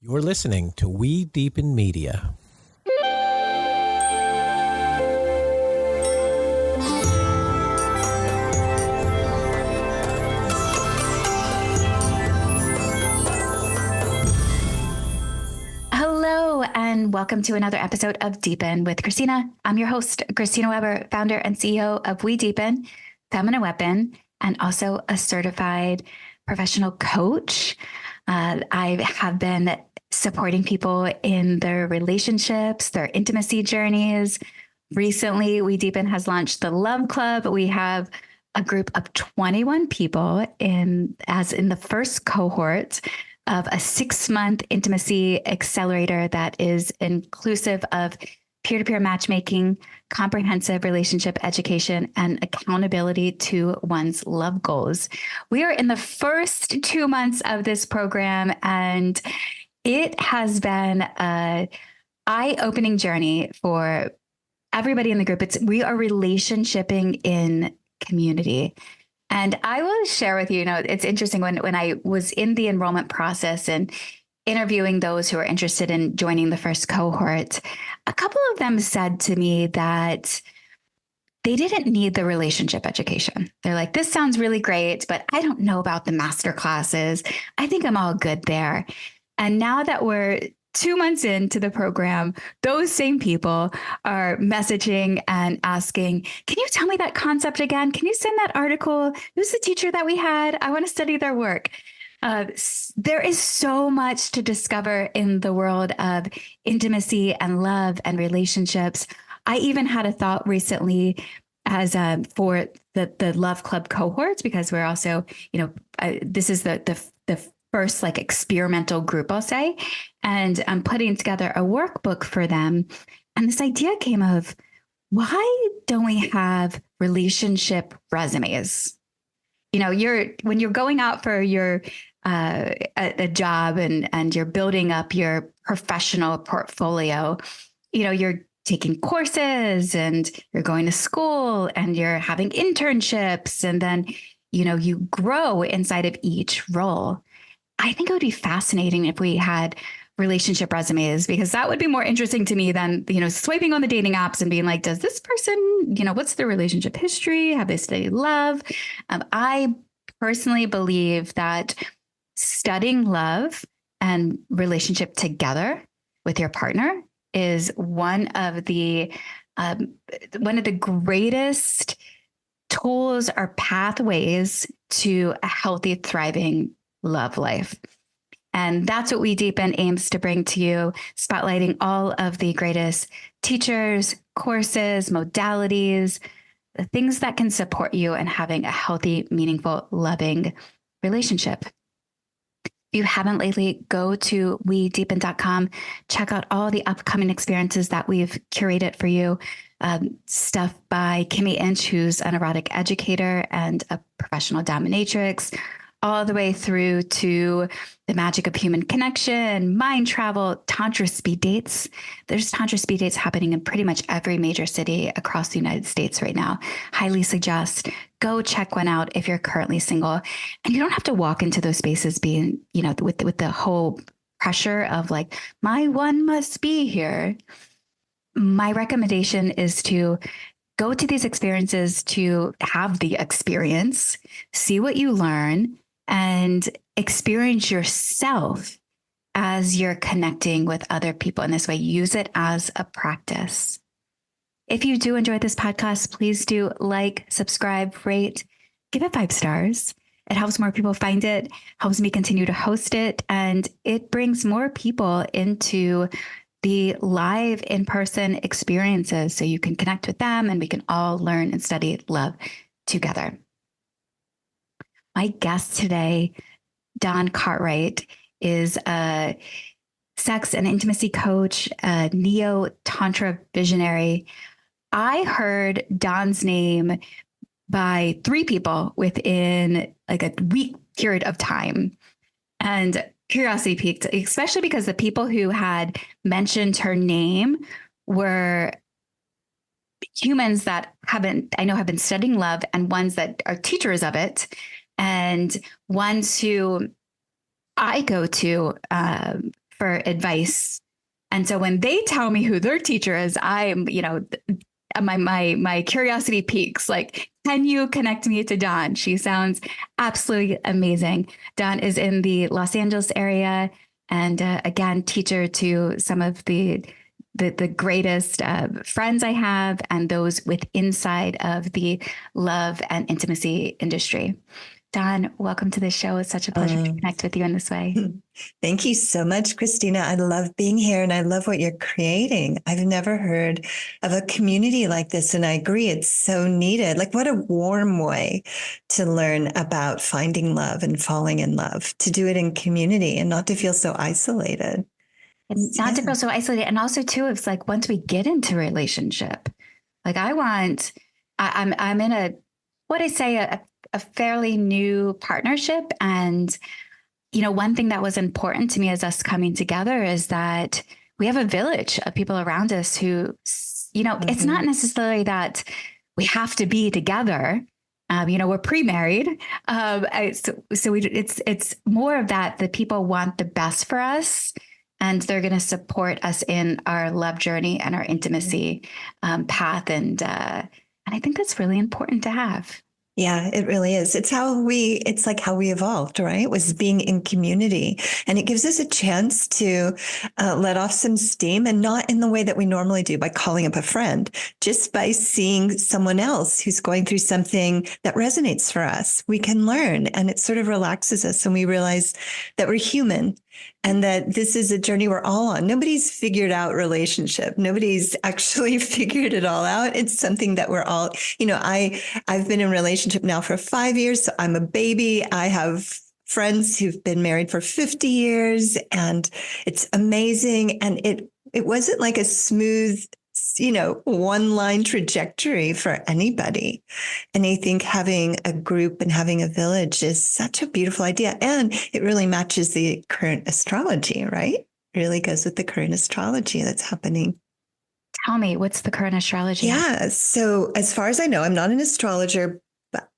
You're listening to We Deepen Media. Hello, and welcome to another episode of Deepen with Christina. I'm your host, Christina Weber, founder and CEO of We Deepen, Feminine Weapon, and also a certified professional coach. I have been supporting people in their relationships, their intimacy journeys. Recently, We Deepen has launched the Love Club. We have a group of 21 people in the first cohort of a 6-month intimacy accelerator that is inclusive of peer-to-peer matchmaking, comprehensive relationship education, and accountability to one's love goals. We are in the first 2 months of this program, and it has been an eye-opening journey for everybody in the group. We are relationshiping in community. And I will share with you, it's interesting when I was in the enrollment process and interviewing those who are interested in joining the first cohort, a couple of them said to me that they didn't need the relationship education. They're like, this sounds really great, but I don't know about the master classes. I think I'm all good there. And now that we're 2 months into the program, those same people are messaging and asking, can you tell me that concept again? Can you send that article? Who's the teacher that we had? I want to study their work. There is so much to discover in the world of intimacy and love and relationships. I even had a thought recently as for the Love Club cohorts, because we're also, this is the first like experimental group, I'll say, and I'm putting together a workbook for them. And this idea came of, why don't we have relationship resumes? When you're going out for your a job and you're building up your professional portfolio, you're taking courses and you're going to school and you're having internships, and then you grow inside of each role. I think it would be fascinating if we had relationship resumes, because that would be more interesting to me than, swiping on the dating apps and being like, does this person, what's their relationship history? Have they studied love? I personally believe that studying love and relationship together with your partner is one of the greatest tools or pathways to a healthy, thriving love life. And that's what We Deepen aims to bring to you, spotlighting all of the greatest teachers, courses, modalities, the things that can support you in having a healthy, meaningful, loving relationship. If you haven't lately, go to wedeepen.com, check out all the upcoming experiences that we've curated for you. Stuff by Kimmy Inch, who's an erotic educator and a professional dominatrix, all the way through to the magic of human connection, mind travel, Tantra speed dates. There's Tantra speed dates happening in pretty much every major city across the United States right now. Highly suggest go check one out if you're currently single. And you don't have to walk into those spaces being, with the whole pressure of like, my one must be here. My recommendation is to go to these experiences to have the experience, see what you learn, and experience yourself as you're connecting with other people in this way. Use it as a practice. If you do enjoy this podcast, please do like, subscribe, rate, give it 5 stars. It helps more people find it, helps me continue to host it, and it brings more people into the live in-person experiences so you can connect with them and we can all learn and study love together. My guest today, Don Cartwright, is a sex and intimacy coach, a Neo-Tantra visionary. I heard Don's name by 3 people within like a week period of time. And curiosity piqued, especially because the people who had mentioned her name were humans that have been studying love, and ones that are teachers of it, and ones who I go to for advice. And so when they tell me who their teacher is, I'm, my curiosity peaks. Like, can you connect me to Dawn? She sounds absolutely amazing. Dawn is in the Los Angeles area, and again, teacher to some of the greatest friends I have, and those with inside of the love and intimacy industry. Dawn, welcome to the show. It's such a pleasure to connect with you in this way. Thank you so much, Christina. I love being here and I love what you're creating. I've never heard of a community like this, and I agree, it's so needed. Like, what a warm way to learn about finding love and falling in love, to do it in community and not to feel so isolated. It's not to feel so isolated. And also too, it's like, once we get into a relationship, like I'm in a fairly new partnership. And, one thing that was important to me as us coming together is that we have a village of people around us who, it's not necessarily that we have to be together. We're pre-married. It's more of that, the people want the best for us, and they're going to support us in our love journey and our intimacy path. And I think that's really important to have. Yeah, it really is. It's like how we evolved, right? Was being in community. And it gives us a chance to let off some steam, and not in the way that we normally do by calling up a friend, just by seeing someone else who's going through something that resonates for us. We can learn, and it sort of relaxes us, and we realize that we're human and that this is a journey we're all on. Nobody's figured out relationship. Nobody's actually figured it all out. It's something that we're all, I've been in a relationship now for 5 years. So I'm a baby. I have friends who've been married for 50 years, and it's amazing. And it wasn't like a smooth, one line trajectory for anybody. And I think having a group and having a village is such a beautiful idea. And it really matches the current astrology, right? It really goes with the current astrology that's happening. Tell me, what's the current astrology? Yeah. So as far as I know, I'm not an astrologer,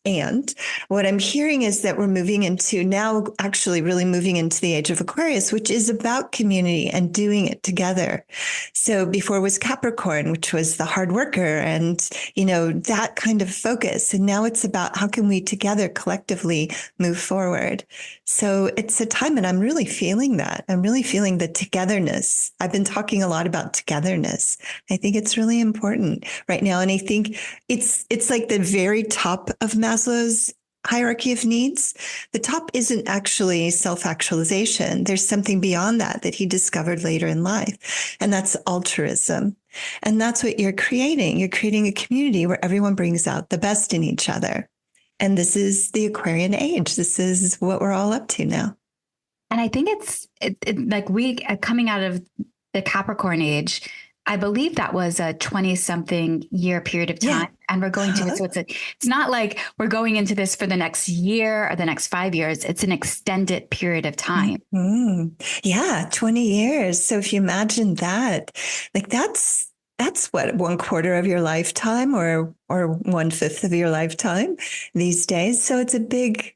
and what I'm hearing is that we're moving into now, actually really moving into the age of Aquarius, which is about community and doing it together. So before was Capricorn, which was the hard worker and, that kind of focus. And now it's about how can we together collectively move forward. So it's a time, and I'm really feeling that. I'm really feeling the togetherness. I've been talking a lot about togetherness. I think it's really important right now. And I think it's like the very top of Maslow's hierarchy of needs. The top isn't actually self-actualization. There's something beyond that he discovered later in life. And that's altruism. And that's what you're creating. You're creating a community where everyone brings out the best in each other. And this is the Aquarian age. This is what we're all up to now. And I think it's like we coming out of the Capricorn age, I believe that was a 20-something year period of time. Yeah. And we're going to it. So it's not like we're going into this for the next year or the next 5 years. It's an extended period of time. Mm-hmm. Yeah, 20 years. So if you imagine that, like that's what, 1/4 of your lifetime or 1/5 of your lifetime these days. So it's a big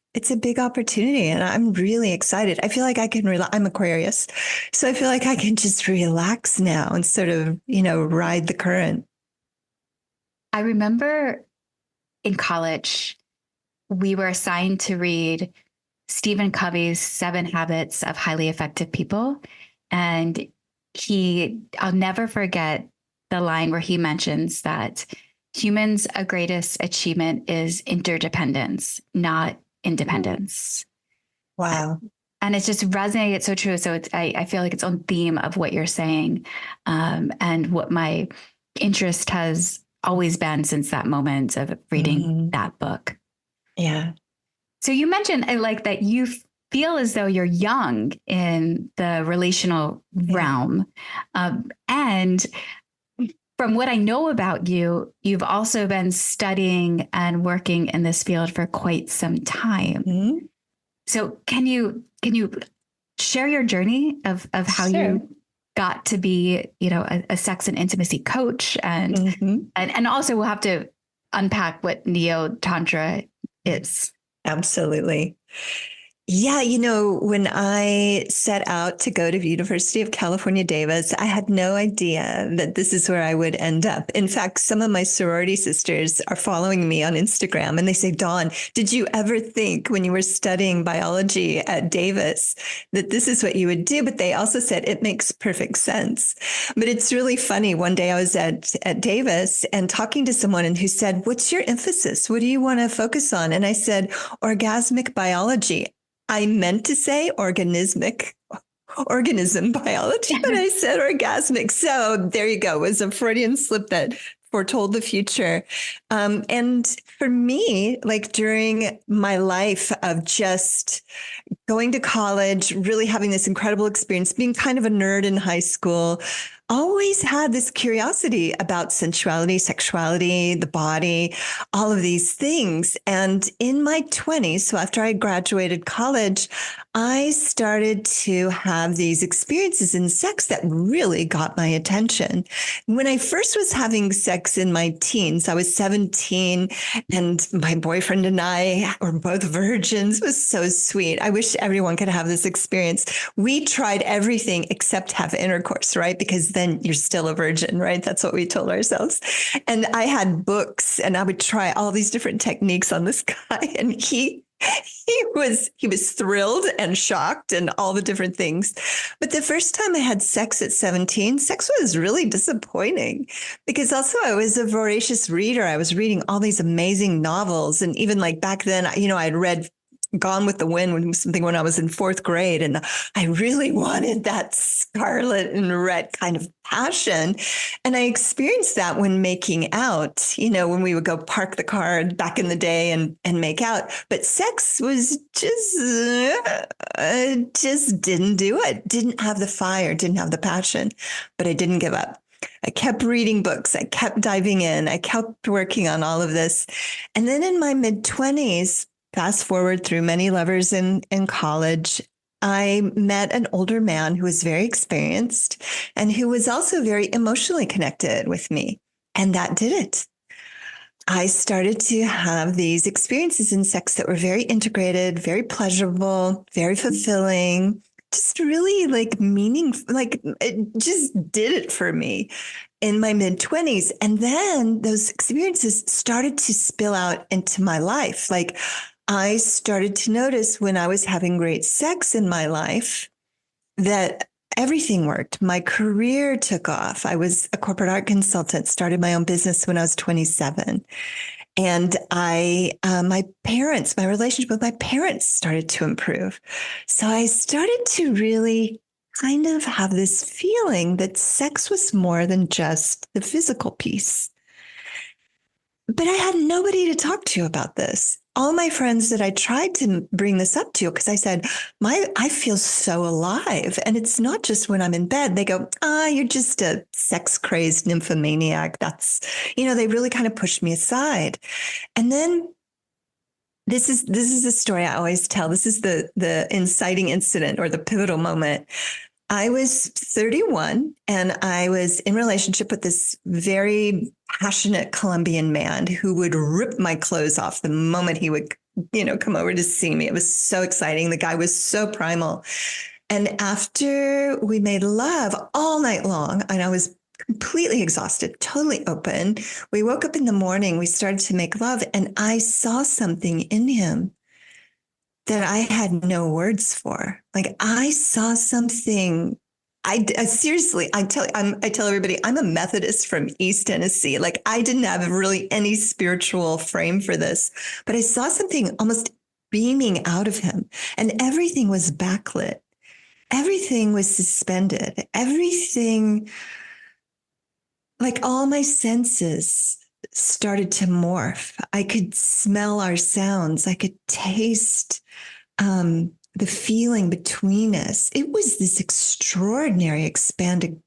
opportunity, and I'm really excited. I feel like I can I'm Aquarius, so I feel like I can just relax now and sort of, ride the current. I remember in college, we were assigned to read Stephen Covey's 7 Habits of Highly Effective People. And I'll never forget the line where he mentions that humans' greatest achievement is interdependence, not independence. Wow. And it's just resonated so true. So I feel like it's on theme of what you're saying, and what my interest has always been since that moment of reading that book. Yeah. So you mentioned like that you feel as though you're young in the relational realm. And from what I know about you, you've also been studying and working in this field for quite some time. Mm-hmm. So can you share your journey of how you got to be, a sex and intimacy coach, and also we'll have to unpack what Neo-Tantra is. Absolutely. Yeah, when I set out to go to the University of California, Davis, I had no idea that this is where I would end up. In fact, some of my sorority sisters are following me on Instagram and they say, Dawn, did you ever think when you were studying biology at Davis that this is what you would do? But they also said it makes perfect sense. But it's really funny. One day I was at Davis and talking to someone and who said, what's your emphasis? What do you want to focus on? And I said, orgasmic biology. I meant to say organism biology, but I said orgasmic. So there you go. It was a Freudian slip that foretold the future. And for me, like during my life of just going to college, really having this incredible experience, being kind of a nerd in high school, always had this curiosity about sensuality, sexuality, the body, all of these things. And in my 20s, so after I graduated college, I started to have these experiences in sex that really got my attention. When I first was having sex in my teens, I was 17 and my boyfriend and I were both virgins. It was so sweet. I wish everyone could have this experience. We tried everything except have intercourse, right? Because then you're still a virgin, right? That's what we told ourselves. And I had books and I would try all these different techniques on this guy. And he was thrilled and shocked and all the different things. But the first time I had sex at 17, sex was really disappointing because also I was a voracious reader. I was reading all these amazing novels. And even like back then, I'd read Gone with the Wind when I was in fourth grade. And I really wanted that scarlet and red kind of passion. And I experienced that when making out, when we would go park the car back in the day and make out. But sex was just didn't do it. Didn't have the fire, didn't have the passion, but I didn't give up. I kept reading books. I kept diving in. I kept working on all of this. And then in my mid-20s, fast forward through many lovers in college, I met an older man who was very experienced and who was also very emotionally connected with me. And that did it. I started to have these experiences in sex that were very integrated, very pleasurable, very fulfilling, just really like meaningful, like it just did it for me in my mid-20s. And then those experiences started to spill out into my life. Like I started to notice when I was having great sex in my life that everything worked. My career took off. I was a corporate art consultant, started my own business when I was 27. And my relationship with my parents started to improve. So I started to really kind of have this feeling that sex was more than just the physical piece. But I had nobody to talk to about this. All my friends that I tried to bring this up to, because I said, I feel so alive. And it's not just when I'm in bed. They go, you're just a sex crazed nymphomaniac. They really kind of pushed me aside. And then this is the story I always tell. This is the inciting incident or the pivotal moment. I was 31 and I was in relationship with this very passionate Colombian man who would rip my clothes off the moment he would, come over to see me. It was so exciting. The guy was so primal. And after we made love all night long, and I was completely exhausted, totally open, we woke up in the morning, we started to make love, and I saw something in him that I had no words for. Like I saw something. I seriously, I tell everybody, I'm a Methodist from East Tennessee. Like I didn't have really any spiritual frame for this, but I saw something almost beaming out of him, and everything was backlit. Everything was suspended. Everything, like all my senses started to morph. I could smell our sounds. I could taste the feeling between us. It was this extraordinary expanded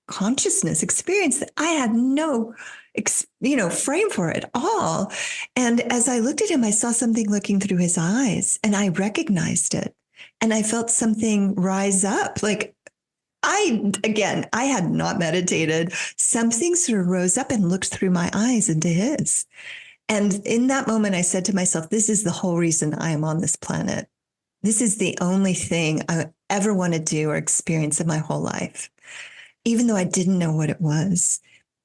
consciousness experience that I had no, frame for at all. And as I looked at him, I saw something looking through his eyes and I recognized it. And I felt something rise up. Like I had not meditated. Something sort of rose up and looked through my eyes into his. And in that moment, I said to myself, this is the whole reason I am on this planet. This is the only thing I ever want to do or experience in my whole life, even though I didn't know what it was.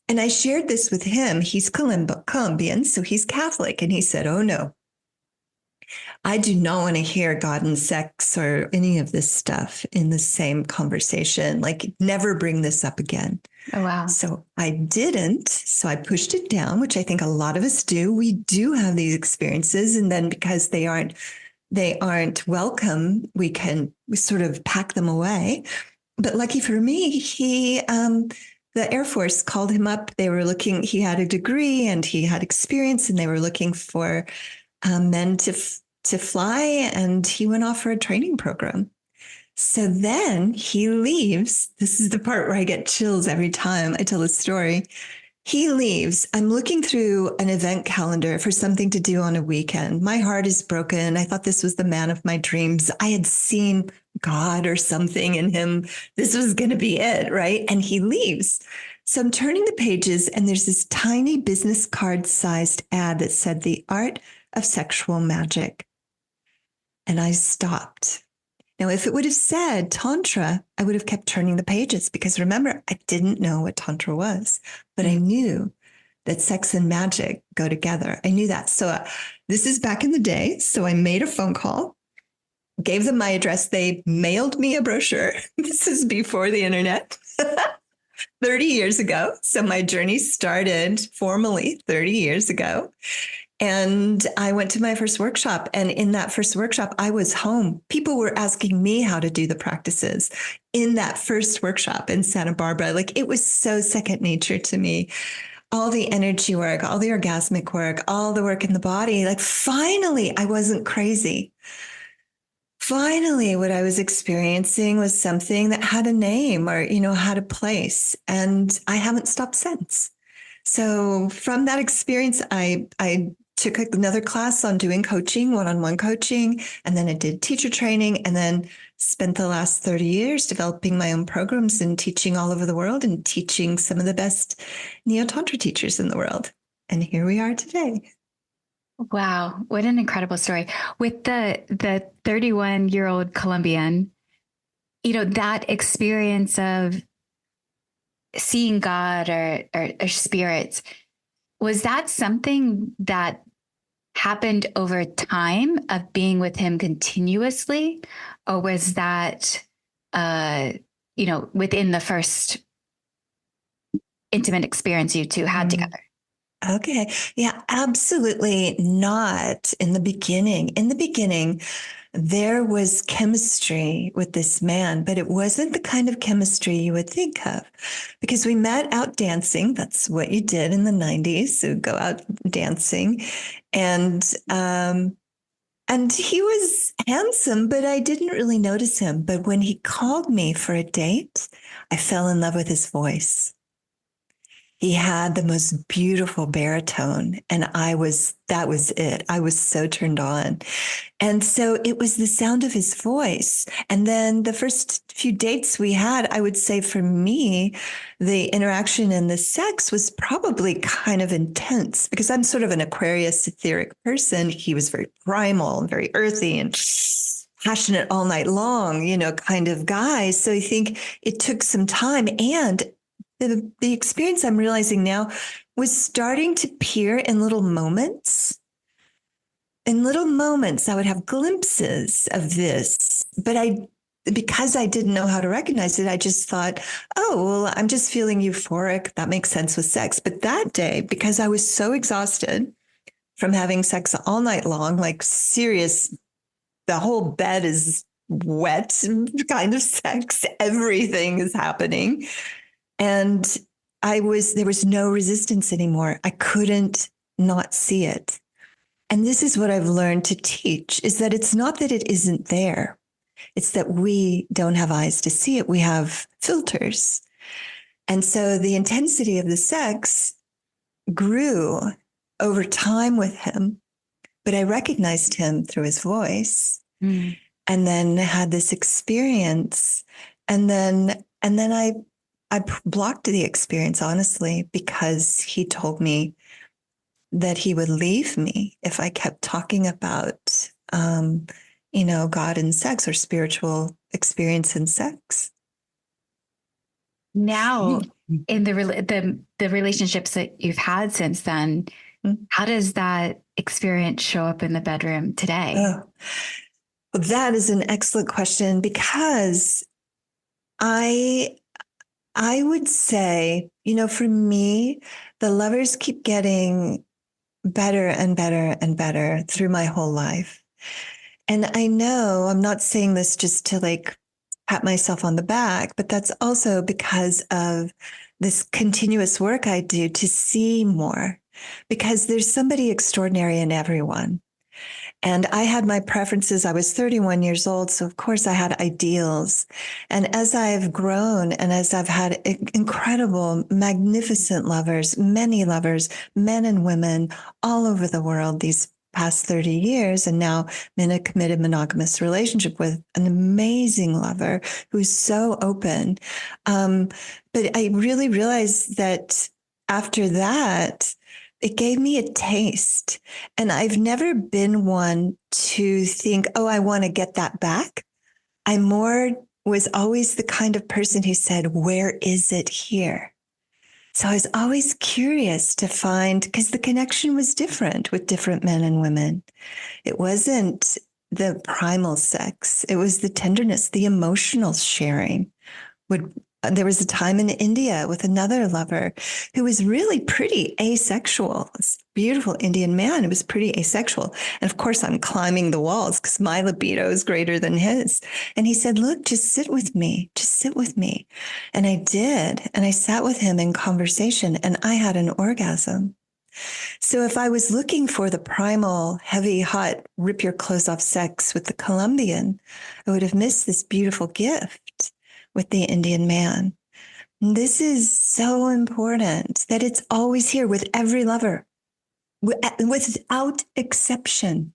And I shared this with him. He's Colombian, so he's Catholic. And he said, oh, no, I do not want to hear God and sex or any of this stuff in the same conversation. Like, never bring this up again. Oh, wow. So I didn't. So I pushed it down, which I think a lot of us do. We do have these experiences. And then because they aren't welcome, we sort of pack them away. But lucky for me, the Air Force called him up. They were looking, he had a degree and he had experience, and they were looking for men to fly. And he went off for a training program. So then he leaves. This is the part where I get chills every time I tell this story. He leaves. I'm looking through an event calendar for something to do on a weekend. My heart is broken. I thought this was the man of my dreams. I had seen God or something in him. This was going to be it, right? And he leaves. So I'm turning the pages, and there's this tiny business card sized ad that said the art of sexual magic. And I stopped. Now, if it would have said Tantra, I would have kept turning the pages, because remember, I didn't know what Tantra was, but I knew that sex and magic go together. I knew that. So this is back in the day. So I made a phone call, gave them my address. They mailed me a brochure. This is before the internet, 30 years ago. So my journey started formally 30 years ago. And I went to my first workshop. And in that first workshop, I was home. People were asking me how to do the practices in that first workshop in Santa Barbara. Like, it was so second nature to me. All the energy work, all the orgasmic work, all the work in the body. Like, finally, I wasn't crazy. Finally, what I was experiencing was something that had a name, or, had a place. And I haven't stopped since. So from that experience, I took another class on doing coaching, one-on-one coaching, and then I did teacher training, and then spent the last 30 years developing my own programs and teaching all over the world, and teaching some of the best Neo-Tantra teachers in the world. And here we are today. Wow. What an incredible story. With the 31-year-old Colombian, that experience of seeing God or spirits, was that something that happened over time of being with him continuously? Or was that, within the first intimate experience you two had together? Okay. Yeah, absolutely not in the beginning. In the beginning, there was chemistry with this man, but it wasn't the kind of chemistry you would think of, because we met out dancing. That's what you did in the 90s. So go out dancing. And he was handsome, but I didn't really notice him. But when he called me for a date, I fell in love with his voice. He had the most beautiful baritone, and that was it. I was so turned on. And so it was the sound of his voice. And then the first few dates we had, I would say for me, the interaction and the sex was probably kind of intense, because I'm sort of an Aquarius etheric person. He was very primal and very earthy and passionate all night long, kind of guy. So I think it took some time. And the experience I'm realizing now was starting to appear in little moments. In little moments, I would have glimpses of this, but because I didn't know how to recognize it, I just thought, oh, well, I'm just feeling euphoric. That makes sense with sex. But that day, because I was so exhausted from having sex all night long, like serious, the whole bed is wet kind of sex, everything is happening. And there was no resistance anymore. I couldn't not see it. And this is what I've learned to teach, is that it's not that it isn't there. It's that we don't have eyes to see it. We have filters. And so the intensity of the sex grew over time with him, but I recognized him through his voice, and then had this experience. And then I blocked the experience, honestly, because he told me that he would leave me if I kept talking about God and sex or spiritual experience in sex. Now, in the relationships that you've had since then, how does that experience show up in the bedroom today? Oh, well, that is an excellent question, because I would say, for me, the lovers keep getting better and better and better through my whole life. And I know I'm not saying this just to pat myself on the back, but that's also because of this continuous work I do to see more, because there's somebody extraordinary in everyone. And I had my preferences. I was 31 years old. So, of course, I had ideals. And as I've grown and as I've had incredible, magnificent lovers, many lovers, men and women all over the world, these past 30 years, and now I'm in a committed monogamous relationship with an amazing lover who's so open. But I really realized that after that, it gave me a taste. And I've never been one to think, oh, I want to get that back. I more was always the kind of person who said, where is it here? So I was always curious to find, because the connection was different with different men and women. It wasn't the primal sex. It was the tenderness, the emotional sharing. There was a time in India with another lover who was really pretty asexual. This beautiful Indian man who was pretty asexual. And of course, I'm climbing the walls because my libido is greater than his. And he said, look, just sit with me. Just sit with me. And I did. And I sat with him in conversation and I had an orgasm. So if I was looking for the primal, heavy, hot, rip your clothes off sex with the Colombian, I would have missed this beautiful gift with the Indian man. This is so important that it's always here with every lover, without exception.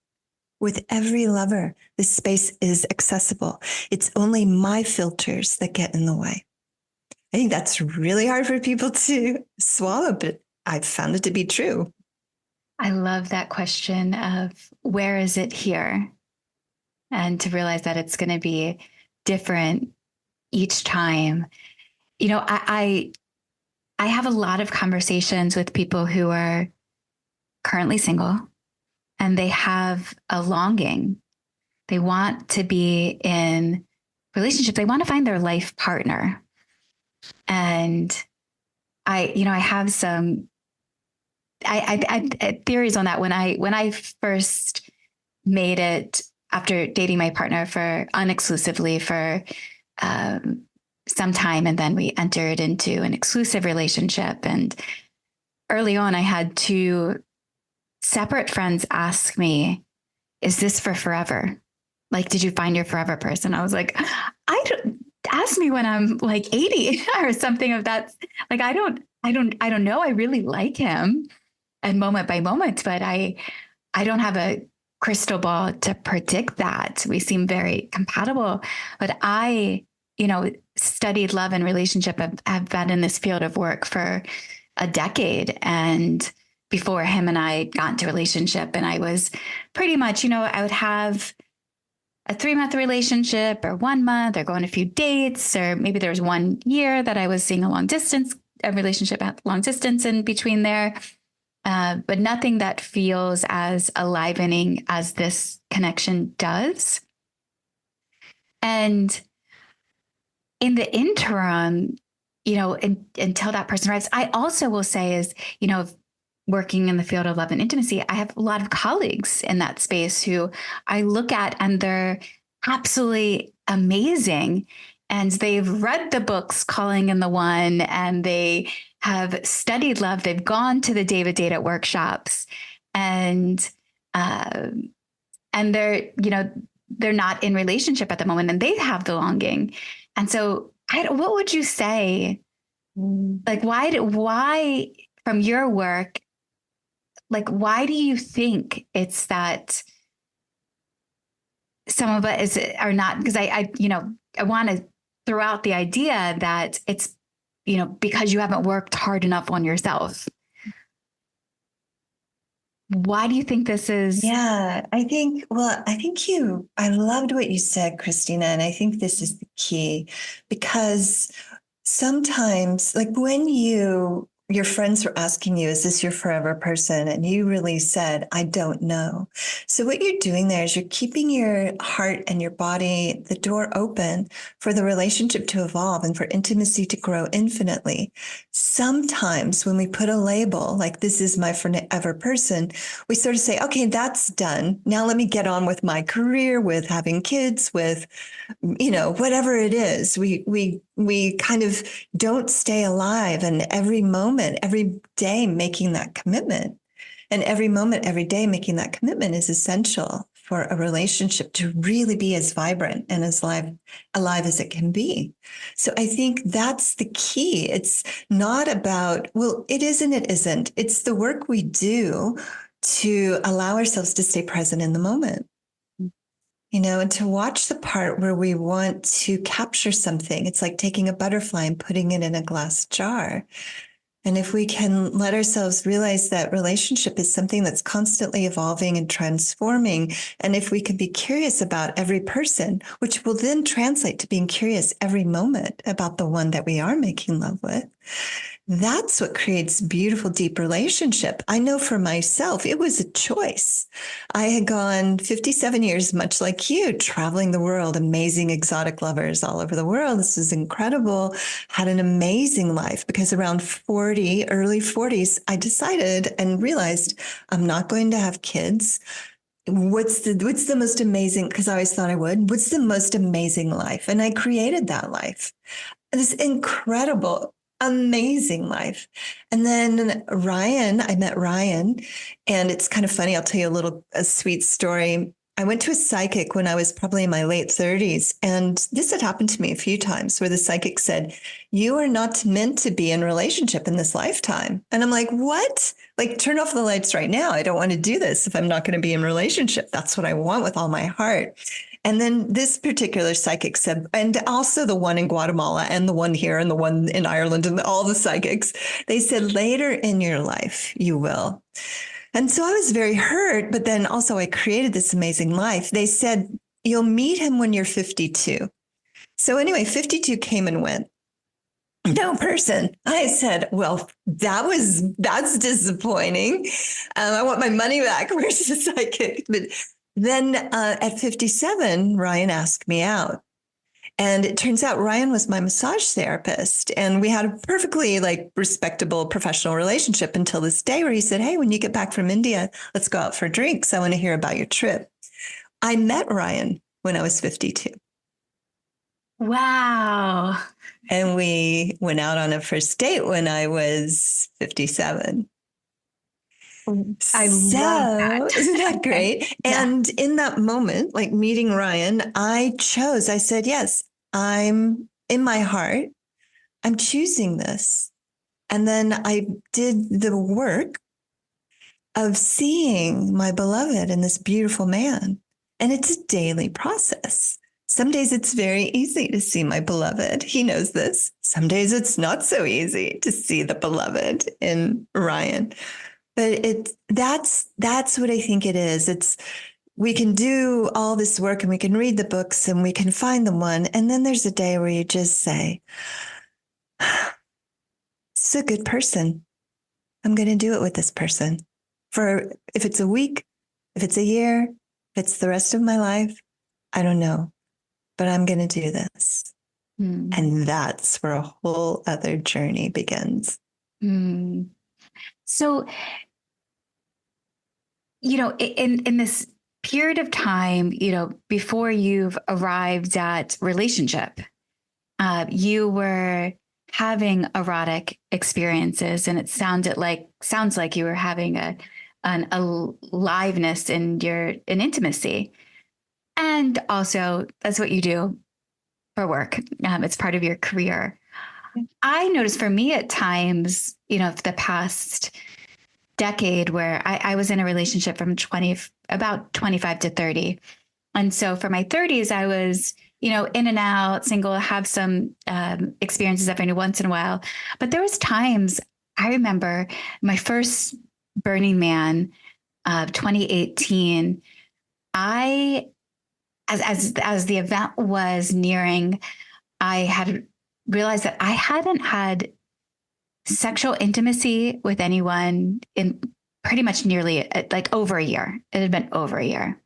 With every lover, this space is accessible. It's only my filters that get in the way. I think that's really hard for people to swallow, but I've found it to be true. I love that question of where is it here? And to realize that it's going to be different each time. I have a lot of conversations with people who are currently single and they have a longing. They want to be in relationship. They want to find their life partner. And I have some theories on that. When I first made it after dating my partner for unexclusively for some time, and then we entered into an exclusive relationship. And early on, I had two separate friends ask me, "Is this for forever? Like, did you find your forever person?" I was like, "I don't. Ask me when I'm like 80 or something of that. Like, I don't know. I really like him, and moment by moment, but I don't have a crystal ball to predict that. We seem very compatible, but I, studied love and relationship. Have been in this field of work for a decade, and before him and I got into relationship, and I was pretty much, I would have a 3-month relationship or 1 month or go on a few dates, or maybe there was 1 year that I was seeing a relationship at long distance in between there. But nothing that feels as enlivening as this connection does. And in the interim, until that person arrives, I also will say is, working in the field of love and intimacy, I have a lot of colleagues in that space who I look at and they're absolutely amazing. And they've read the books, Calling in the One, and they have studied love. They've gone to the David Data workshops, and they're, they're not in relationship at the moment, and they have the longing. And so, what would you say? Like, why from your work? Like, why do you think it's that some of it are not? Because I want to throw out the idea that it's, because you haven't worked hard enough on yourself. Why do you think this is? Yeah, I loved what you said, Christina. And I think this is the key because sometimes, like when your friends were asking you, is this your forever person? And you really said, I don't know. So what you're doing there is you're keeping your heart and your body, the door open for the relationship to evolve and for intimacy to grow infinitely. Sometimes when we put a label, like this is my forever person, we sort of say, okay, that's done. Now let me get on with my career, with having kids, with whatever it is. We kind of don't stay alive, and every moment, every day making that commitment, and every moment, every day making that commitment is essential for a relationship to really be as vibrant and as alive as it can be. So I think that's the key. It's not about, well, it is and it isn't. It's the work we do to allow ourselves to stay present in the moment. And to watch the part where we want to capture something. It's like taking a butterfly and putting it in a glass jar. And if we can let ourselves realize that relationship is something that's constantly evolving and transforming, and if we can be curious about every person, which will then translate to being curious every moment about the one that we are making love with, that's what creates beautiful, deep relationship. I know for myself, it was a choice. I had gone 57 years, much like you, traveling the world, amazing exotic lovers all over the world. This is incredible. Had an amazing life because around 40, early 40s, I decided and realized I'm not going to have kids. What's the most amazing, because I always thought I would, what's the most amazing life? And I created that life. This incredible, amazing life. And then I met Ryan, and it's kind of funny. I'll tell you a sweet story. I went to a psychic when I was probably in my late 30s. And this had happened to me a few times where the psychic said, you are not meant to be in a relationship in this lifetime. And I'm like, what? Like, turn off the lights right now. I don't want to do this if I'm not going to be in a relationship. That's what I want with all my heart. And then this particular psychic said, and also the one in Guatemala and the one here and the one in Ireland and all the psychics, they said, later in your life, you will. And so I was very hurt, but then also I created this amazing life. They said, you'll meet him when you're 52. So anyway, 52 came and went. No person. I said, well, that's disappointing. I want my money back. Where's the psychic? But then at 57, Ryan asked me out. And it turns out Ryan was my massage therapist. And we had a perfectly respectable professional relationship until this day where he said, hey, when you get back from India, let's go out for drinks. I want to hear about your trip. I met Ryan when I was 52. Wow. And we went out on a first date when I was 57. I love that. Isn't that great? Yeah. And in that moment, like meeting Ryan, I said, yes, I'm in my heart. I'm choosing this. And then I did the work of seeing my beloved and this beautiful man. And it's a daily process. Some days it's very easy to see my beloved. He knows this. Some days it's not so easy to see the beloved in Ryan. But that's what I think it is. We can do all this work and we can read the books and we can find the one. And then there's a day where you just say, this is a good person. I'm going to do it with this person. If it's a week, if it's a year, if it's the rest of my life, I don't know. But I'm going to do this. And that's where a whole other journey begins. So, in this period of time, before you've arrived at relationship, you were having erotic experiences, and it sounds like you were having an aliveness in intimacy. And also that's what you do for work. It's part of your career. I noticed for me at times, the past decade where I was in a relationship from about 25 to 30. And so for my 30s, I was, in and out, single, have some experiences every once in a while. But there was times I remember my first Burning Man, of 2018, as the event was nearing, I had realized that I hadn't had sexual intimacy with anyone in pretty much nearly like over a year. It had been over a year.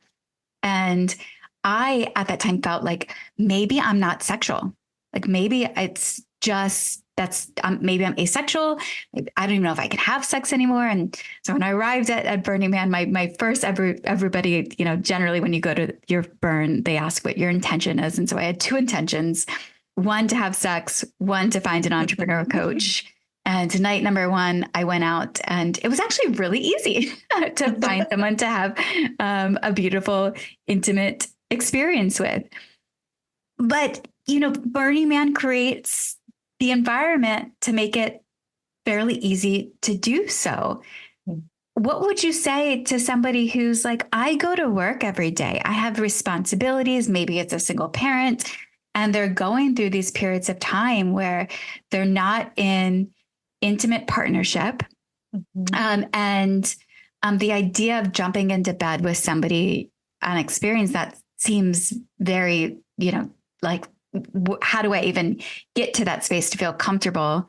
And I, at that time, felt like maybe I'm not sexual. Like maybe it's just maybe I'm asexual. Maybe, I don't even know if I can have sex anymore. And so when I arrived at Burning Man, my first everybody, generally when you go to your burn, they ask what your intention is. And so I had two intentions: one to have sex, one to find an entrepreneur coach. And night number one, I went out, and it was actually really easy to find someone to have a beautiful, intimate experience with. But, Burning Man creates the environment to make it fairly easy to do so. What would you say to somebody who's like, I go to work every day, I have responsibilities, maybe it's a single parent, and they're going through these periods of time where they're not in intimate partnership. And the idea of jumping into bed with somebody, an experience that seems very, like, how do I even get to that space to feel comfortable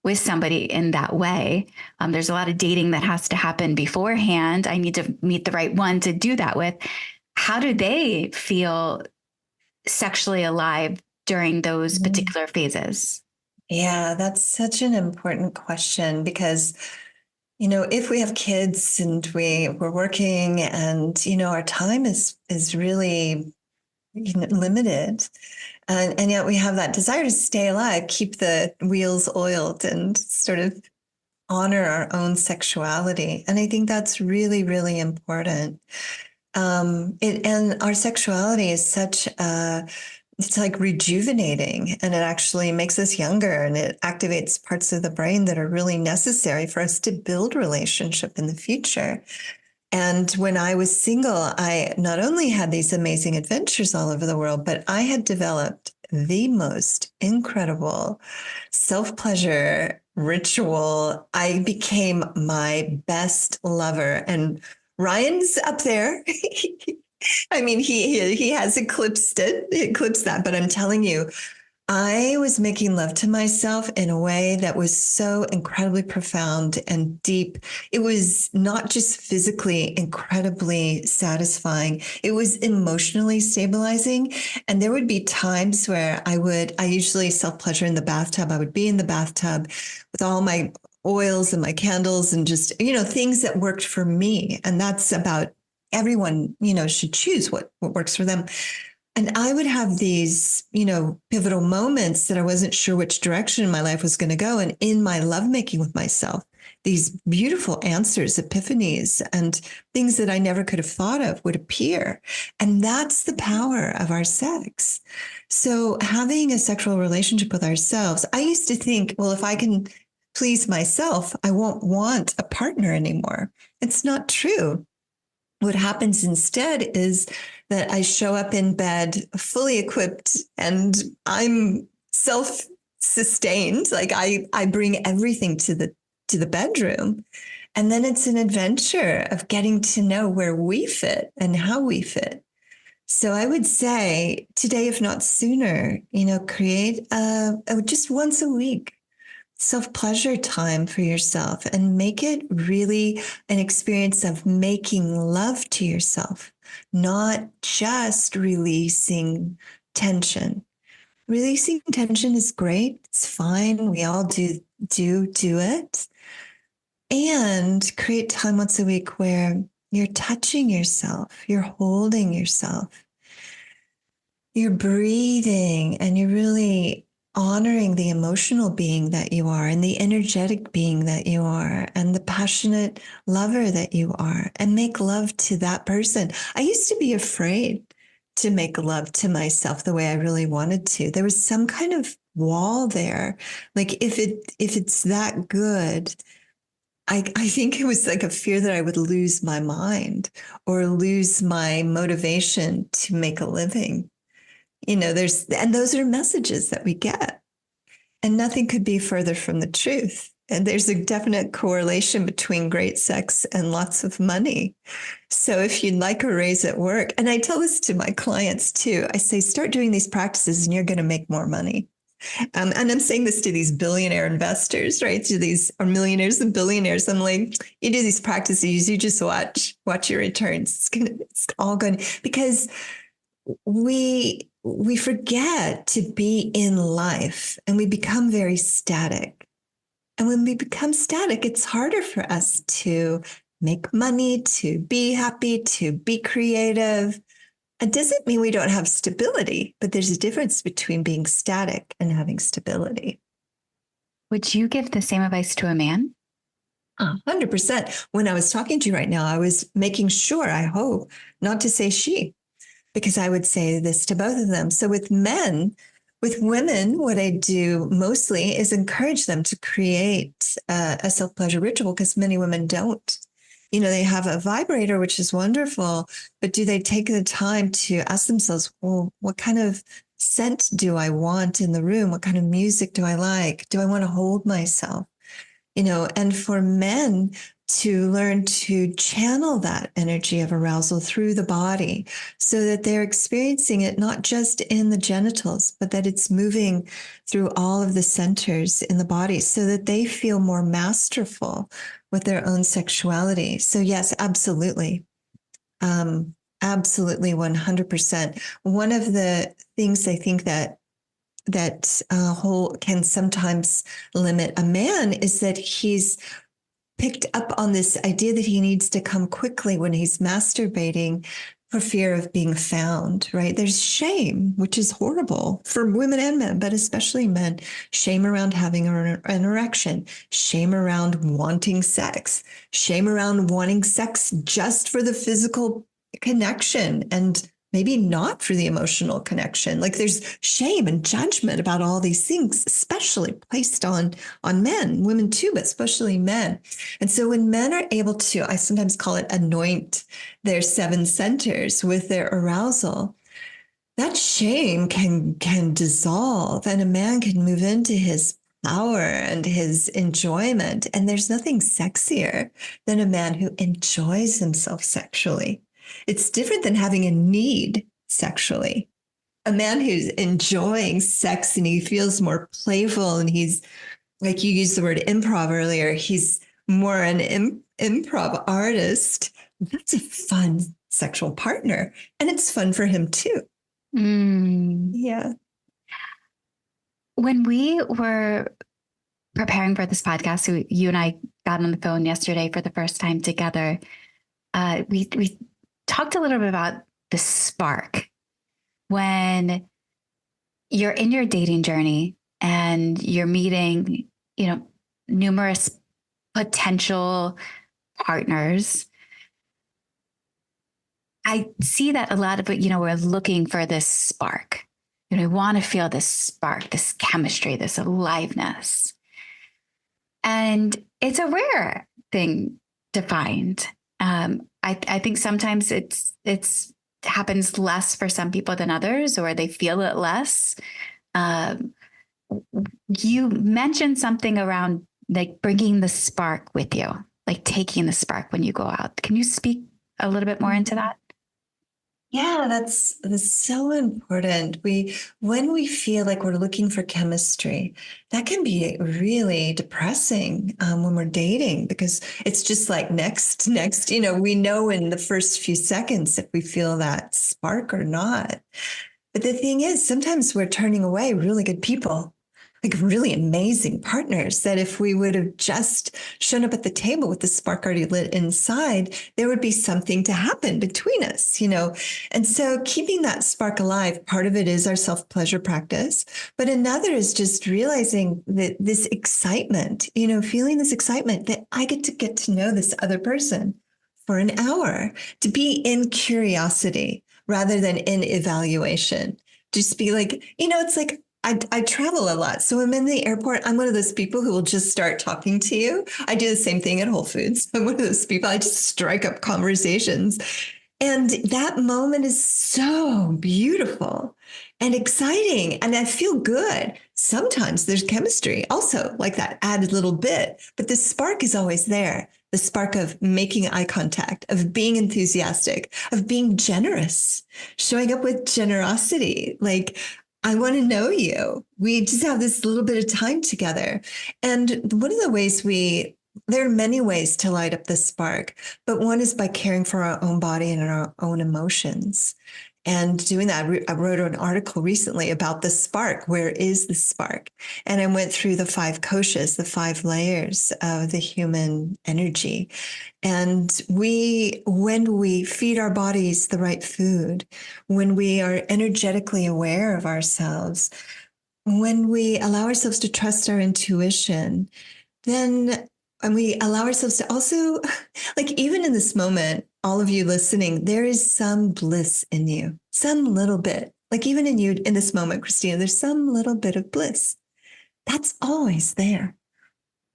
with somebody in that way? There's a lot of dating that has to happen beforehand. I need to meet the right one to do that with. How do they feel sexually alive during those particular phases? Yeah, that's such an important question because, if we have kids and we're working and, our time is really limited. And yet we have that desire to stay alive, keep the wheels oiled and sort of honor our own sexuality. And I think that's really, really important. And our sexuality is it's like rejuvenating, and it actually makes us younger, and it activates parts of the brain that are really necessary for us to build relationship in the future. And when I was single, I not only had these amazing adventures all over the world, but I had developed the most incredible self-pleasure ritual. I became my best lover. And Ryan's up there. I mean, he has eclipsed that, but I'm telling you, I was making love to myself in a way that was so incredibly profound and deep. It was not just physically incredibly satisfying. It was emotionally stabilizing. And there would be times where I usually self-pleasure in the bathtub. I would be in the bathtub with all my oils and my candles and just, things that worked for me. And that's about everyone, should choose what works for them. And I would have these, pivotal moments that I wasn't sure which direction my life was going to go. And in my lovemaking with myself, these beautiful answers, epiphanies, and things that I never could have thought of would appear. And that's the power of our sex. So having a sexual relationship with ourselves, I used to think, well, if I can please myself, I won't want a partner anymore. It's not true. What happens instead is that I show up in bed fully equipped and I'm self-sustained. Like I bring everything to the bedroom. And then it's an adventure of getting to know where we fit and how we fit. So I would say today, if not sooner, create just once a week self-pleasure time for yourself and make it really an experience of making love to yourself, not just releasing tension. Releasing tension is great. It's fine. We all do it. And create time once a week where you're touching yourself, you're holding yourself, you're breathing, and you're really honoring the emotional being that you are and the energetic being that you are and the passionate lover that you are, and make love to that person. I used to be afraid to make love to myself the way I really wanted to. There was some kind of wall there. Like if it's that good, I think it was like a fear that I would lose my mind or lose my motivation to make a living. And those are messages that we get, and nothing could be further from the truth. And there's a definite correlation between great sex and lots of money. So if you'd like a raise at work, and I tell this to my clients too, I say, start doing these practices and you're going to make more money. And I'm saying this to these billionaire investors, right? To these or millionaires and billionaires. I'm like, you do these practices, you just watch your returns. It's all good because we forget to be in life and we become very static. And when we become static, it's harder for us to make money, to be happy, to be creative. It doesn't mean we don't have stability, but there's a difference between being static and having stability. Would you give the same advice to a man? 100%. When I was talking to you right now, I was making sure, I hope, not to say she, because I would say this to both of them. So with men, with women, what I do mostly is encourage them to create a self-pleasure ritual because many women don't. You know, they have a vibrator, which is wonderful, but do they take the time to ask themselves, well, what kind of scent do I want in the room? What kind of music do I like? Do I want to hold myself? You know, and for men to learn to channel that energy of arousal through the body so that they're experiencing it not just in the genitals, but that it's moving through all of the centers in the body so that they feel more masterful with their own sexuality. So yes, absolutely. Absolutely 100%. One of the things I think that whole can sometimes limit a man is that he's picked up on this idea that he needs to come quickly when he's masturbating for fear of being found, right? There's shame, which is horrible for women and men, but especially men. Shame around having an erection, shame around wanting sex, shame around wanting sex just for the physical connection and maybe not for the emotional connection. Like there's shame and judgment about all these things, especially placed on men, women too, but especially men. And so when men are able to, I sometimes call it anoint their 7 centers with their arousal, that shame can dissolve and a man can move into his power and his enjoyment. And there's nothing sexier than a man who enjoys himself sexually. It's different than having a need sexually. A man who's enjoying sex and he feels more playful and he's, like you used the word improv earlier, he's more an improv artist. That's a fun sexual partner. And it's fun for him too. Yeah. When we were preparing for this podcast, so you and I got on the phone yesterday for the first time together, we talked a little bit about the spark when you're in your dating journey and you're meeting, you know, numerous potential partners. I see that a lot of it, you know, we're looking for this spark. You know, we want to feel this spark, this chemistry, this aliveness. And it's a rare thing to find. I think sometimes it's happens less for some people than others, or they feel it less. You mentioned something around like bringing the spark with you, like taking the spark when you go out. Can you speak a little bit more into that? Yeah, that's so important. When we feel like we're looking for chemistry, that can be really depressing when we're dating because it's just like next, you know, we know in the first few seconds if we feel that spark or not. But the thing is, sometimes we're turning away really good people, like really amazing partners that if we would have just shown up at the table with the spark already lit inside, there would be something to happen between us, you know? And so keeping that spark alive, part of it is our self-pleasure practice, but another is just realizing that this excitement, you know, feeling this excitement that I get to know this other person for an hour, to be in curiosity rather than in evaluation. Just be like, you know, it's like, I travel a lot. So when I'm in the airport, I'm one of those people who will just start talking to you. I do the same thing at Whole Foods. I'm one of those people, I just strike up conversations. And that moment is so beautiful and exciting. And I feel good. Sometimes there's chemistry also, like that added little bit, but the spark is always there. The spark of making eye contact, of being enthusiastic, of being generous, showing up with generosity. Like, I want to know you. We just have this little bit of time together. And one of the ways there are many ways to light up the spark, but one is by caring for our own body and our own emotions. And doing that, I wrote an article recently about the spark. Where is the spark? And I went through the 5 koshas, the 5 layers of the human energy. And when we feed our bodies the right food, when we are energetically aware of ourselves, when we allow ourselves to trust our intuition, then and we allow ourselves to also, like, even in this moment, all of you listening, there is some bliss in you, some little bit. Like, even in you in this moment, Christina, there's some little bit of bliss. That's always there.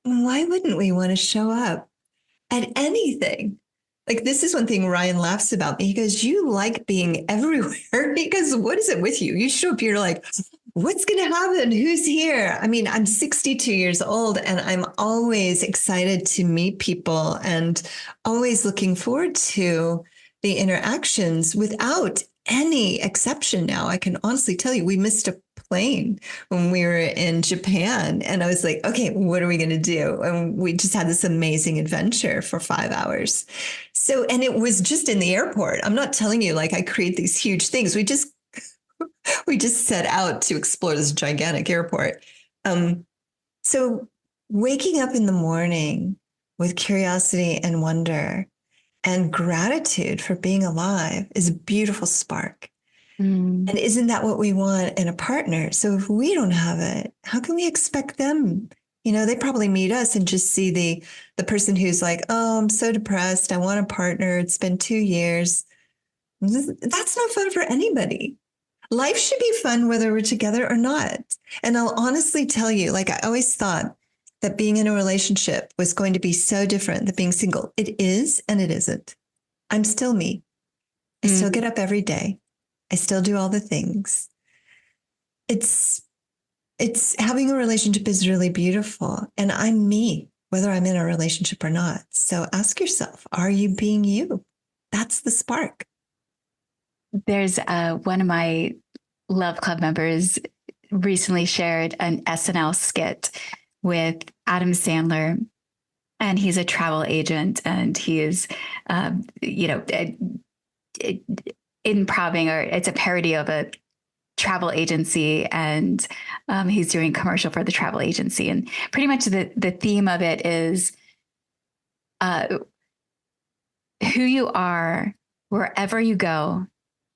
Why wouldn't we want to show up at anything? Like, this is one thing Ryan laughs about me. He goes, you like being everywhere. He goes, what is it with you? You show up, you're like, what's going to happen? Who's here? I mean, I'm 62 years old and I'm always excited to meet people and always looking forward to the interactions without any exception. Now, I can honestly tell you, we missed a plane when we were in Japan. And I was like, okay, what are we going to do? And we just had this amazing adventure for 5 hours. So, and it was just in the airport. I'm not telling you like I create these huge things. We just set out to explore this gigantic airport. So waking up in the morning with curiosity and wonder and gratitude for being alive is a beautiful spark. And isn't that what we want in a partner? So if we don't have it, how can we expect them? You know, they probably meet us and just see the person who's like, oh, I'm so depressed. I want a partner. It's been 2 years. That's not fun for anybody. Life should be fun whether we're together or not. And I'll honestly tell you, like, I always thought that being in a relationship was going to be so different than being single. It is, and it isn't. I'm still me. I still get up every day. I still do all the things. It's having a relationship is really beautiful. And I'm me, whether I'm in a relationship or not. So ask yourself, are you being you? That's the spark. There's one of my Love Club members recently shared an SNL skit with Adam Sandler, and he's a travel agent, and he is, improving, or it's a parody of a travel agency, and he's doing a commercial for the travel agency, and pretty much the theme of it is who you are wherever you go.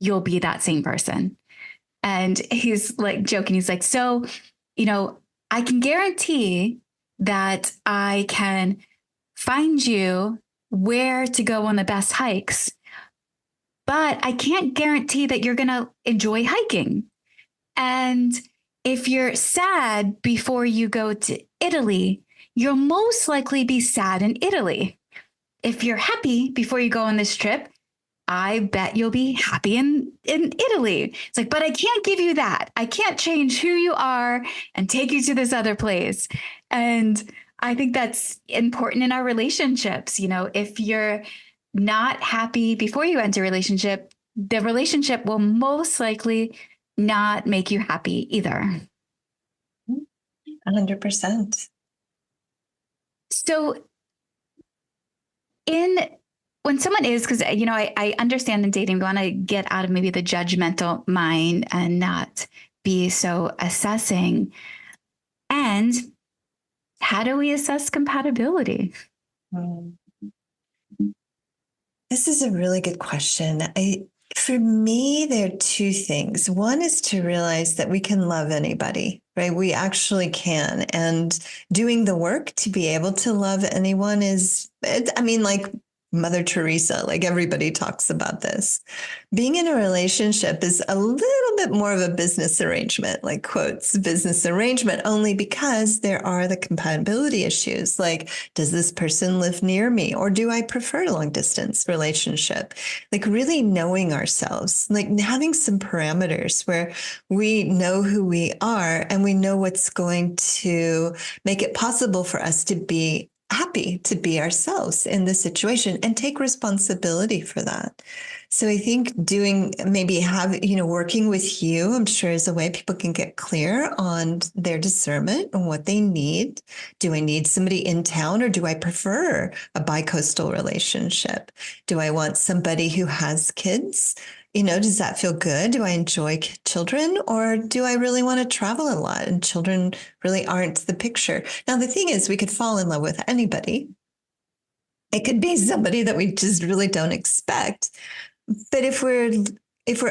You'll be that same person. And he's like joking. He's like, so, I can guarantee that I can find you where to go on the best hikes, but I can't guarantee that you're going to enjoy hiking. And if you're sad before you go to Italy, you'll most likely be sad in Italy. If you're happy before you go on this trip, I bet you'll be happy in Italy. It's like, but I can't give you that. I can't change who you are and take you to this other place. And I think that's important in our relationships. If you're not happy before you enter a relationship, the relationship will most likely not make you happy either. 100%. So when someone is, because, I understand in dating, we want to get out of maybe the judgmental mind and not be so assessing. And how do we assess compatibility? This is a really good question. For me, there are 2 things. One is to realize that we can love anybody, right? We actually can. And doing the work to be able to love anyone is, Mother Teresa, like everybody talks about this. Being in a relationship is a little bit more of a business arrangement, like quotes, business arrangement, only because there are the compatibility issues. Like, does this person live near me, or do I prefer a long distance relationship? Like really knowing ourselves, like having some parameters where we know who we are and we know what's going to make it possible for us to be happy to be ourselves in this situation and take responsibility for that. So I think working with you, I'm sure is a way people can get clear on their discernment and what they need. Do I need somebody in town, or do I prefer a bi-coastal relationship? Do I want somebody who has kids? Does that feel good? Do I enjoy children, or do I really want to travel a lot and children really aren't the picture? Now, the thing is, we could fall in love with anybody. It could be somebody that we just really don't expect. But if we're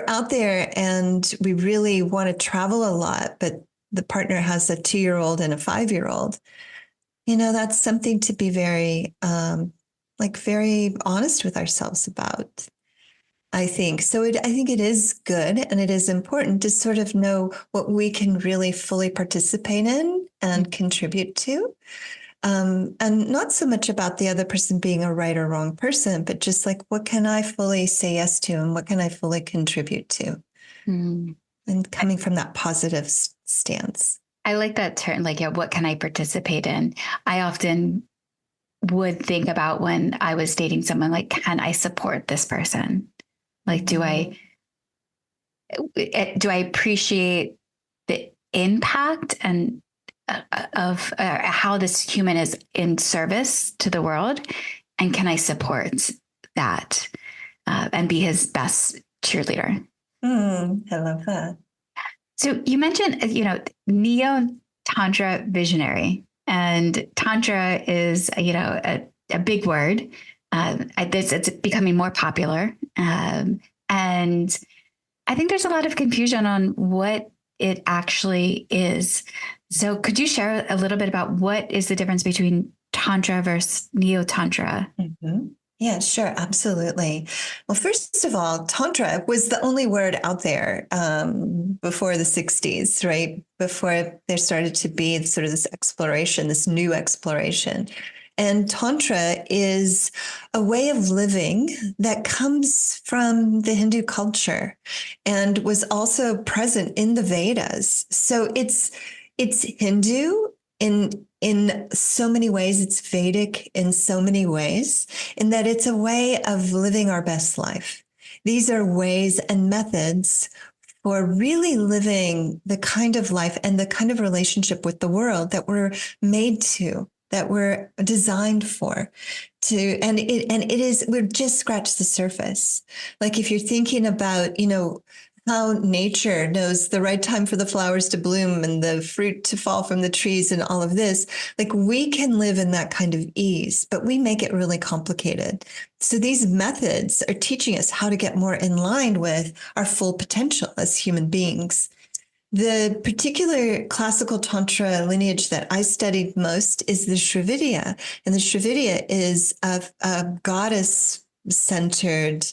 out there and we really want to travel a lot, but the partner has a 2-year-old and a 5-year-old, that's something to be very, very honest with ourselves about. I think so. I think it is good and it is important to sort of know what we can really fully participate in and contribute to. And not so much about the other person being a right or wrong person, but just like, what can I fully say yes to and what can I fully contribute to? And coming from that positive stance. I like that term, like, what can I participate in? I often would think about when I was dating someone, like, can I support this person? Like, do I appreciate the impact and of how this human is in service to the world, and can I support that and be his best cheerleader? I love that. So you mentioned, Neo-Tantra visionary, and Tantra is, a big word. It's becoming more popular. And I think there's a lot of confusion on what it actually is. So could you share a little bit about what is the difference between Tantra versus Neo-Tantra? Mm-hmm. Yeah, sure. Absolutely. Well, first of all, Tantra was the only word out there before the 60s, right? Before there started to be sort of this exploration, this new exploration. And Tantra is a way of living that comes from the Hindu culture and was also present in the Vedas. So it's Hindu in so many ways. It's Vedic in so many ways, in that it's a way of living our best life. These are ways and methods for really living the kind of life and the kind of relationship with the world that we're made to, that we're designed for. We've just scratched the surface. Like if you're thinking about, how nature knows the right time for the flowers to bloom and the fruit to fall from the trees and all of this, like we can live in that kind of ease, but we make it really complicated. So these methods are teaching us how to get more in line with our full potential as human beings. The particular classical Tantra lineage that I studied most is the Shravidya. And the Shravidya is a goddess-centered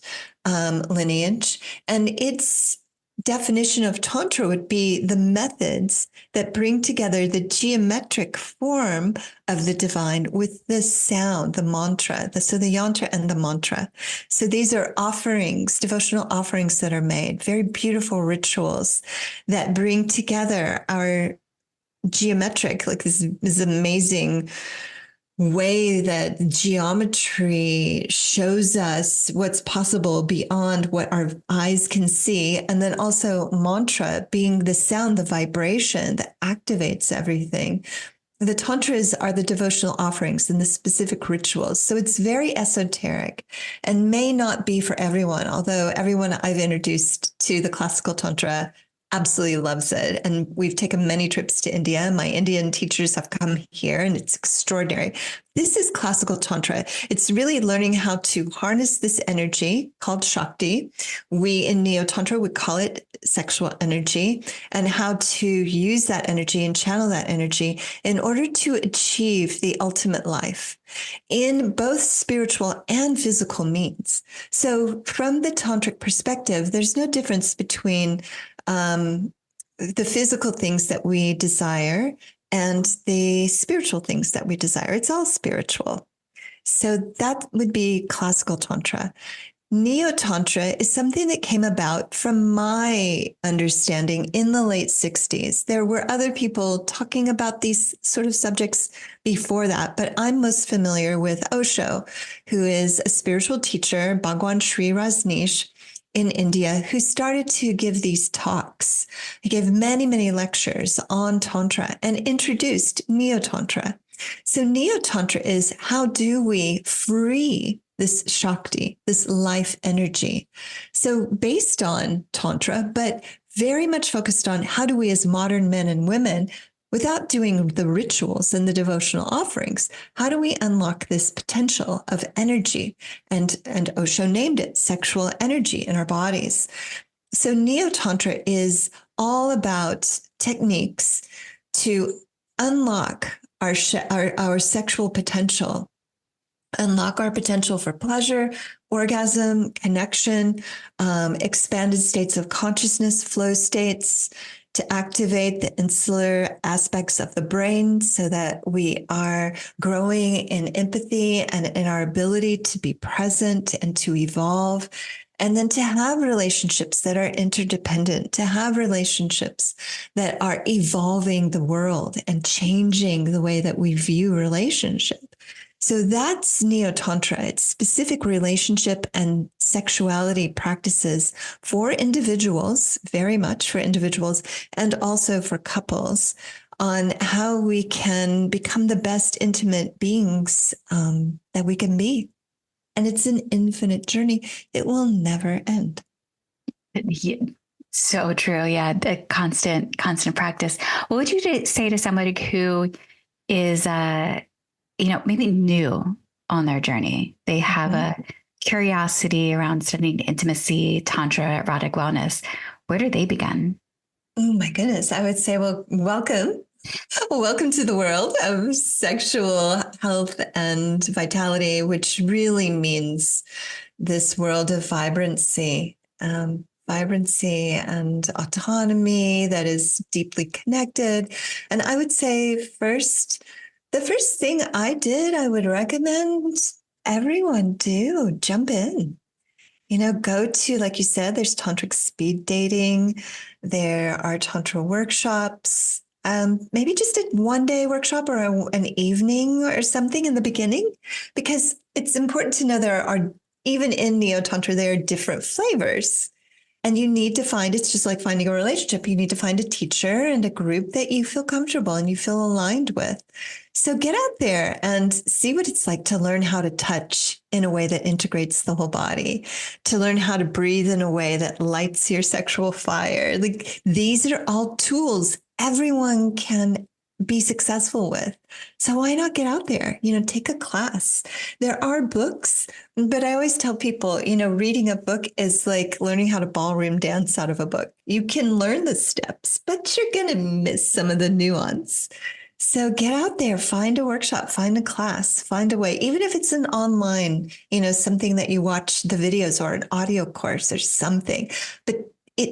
lineage. And its definition of Tantra would be the methods that bring together the geometric form of the divine with the sound, the mantra, so the yantra and the mantra. So these are offerings, devotional offerings that are made, very beautiful rituals that bring together our geometric, like this amazing way that geometry shows us what's possible beyond what our eyes can see. And then also mantra being the sound, the vibration that activates everything. The tantras are the devotional offerings and the specific rituals. So it's very esoteric and may not be for everyone, although everyone I've introduced to the classical tantra absolutely loves it. And we've taken many trips to India. My Indian teachers have come here and it's extraordinary. This is classical Tantra. It's really learning how to harness this energy called Shakti. We in Neo-Tantra would call it sexual energy, and how to use that energy and channel that energy in order to achieve the ultimate life in both spiritual and physical means. So from the Tantric perspective, there's no difference between the physical things that we desire and the spiritual things that we desire. It's all spiritual. So that would be classical Tantra. Neo-Tantra is something that came about from my understanding in the late 60s. There were other people talking about these sort of subjects before that, but I'm most familiar with Osho, who is a spiritual teacher, Bhagwan Sri Rajneesh, in India, who started to give these talks. He gave many, many lectures on Tantra and introduced Neo-Tantra. So Neo-Tantra is, how do we free this Shakti, this life energy? So based on Tantra, but very much focused on how do we as modern men and women, without doing the rituals and the devotional offerings, how do we unlock this potential of energy? And Osho named it sexual energy in our bodies. So Neo-Tantra is all about techniques to unlock our sexual potential, unlock our potential for pleasure, orgasm, connection, expanded states of consciousness, flow states, to activate the insular aspects of the brain so that we are growing in empathy and in our ability to be present and to evolve. And then to have relationships that are interdependent, to have relationships that are evolving the world and changing the way that we view relationship. So that's Neo-Tantra. It's specific relationship and sexuality practices for individuals, very much for individuals, and also for couples, on how we can become the best intimate beings that we can be. And it's an infinite journey. It will never end. Yeah, so true. Yeah. The constant practice. What would you say to somebody who is, maybe new on their journey? They have a curiosity around studying intimacy, Tantra, erotic wellness. Where do they begin? Oh my goodness. I would say, well, welcome. Welcome to the world of sexual health and vitality, which really means this world of vibrancy, vibrancy and autonomy that is deeply connected. And I would say the first thing I would recommend everyone do, jump in. Go to, like you said, there's tantric speed dating. There are tantra workshops. Maybe just a one-day workshop or an evening or something in the beginning, because it's important to know there are, even in Neo-Tantra, there are different flavors. And you need to find, it's just like finding a relationship. You need to find a teacher and a group that you feel comfortable and you feel aligned with. So get out there and see what it's like to learn how to touch in a way that integrates the whole body, to learn how to breathe in a way that lights your sexual fire. Like, these are all tools everyone can be successful with. So why not get out there? Take a class. There are books, but I always tell people, reading a book is like learning how to ballroom dance out of a book. You can learn the steps, but you're going to miss some of the nuance. So get out there, find a workshop, find a class, find a way, even if it's an online, something that you watch the videos, or an audio course or something. But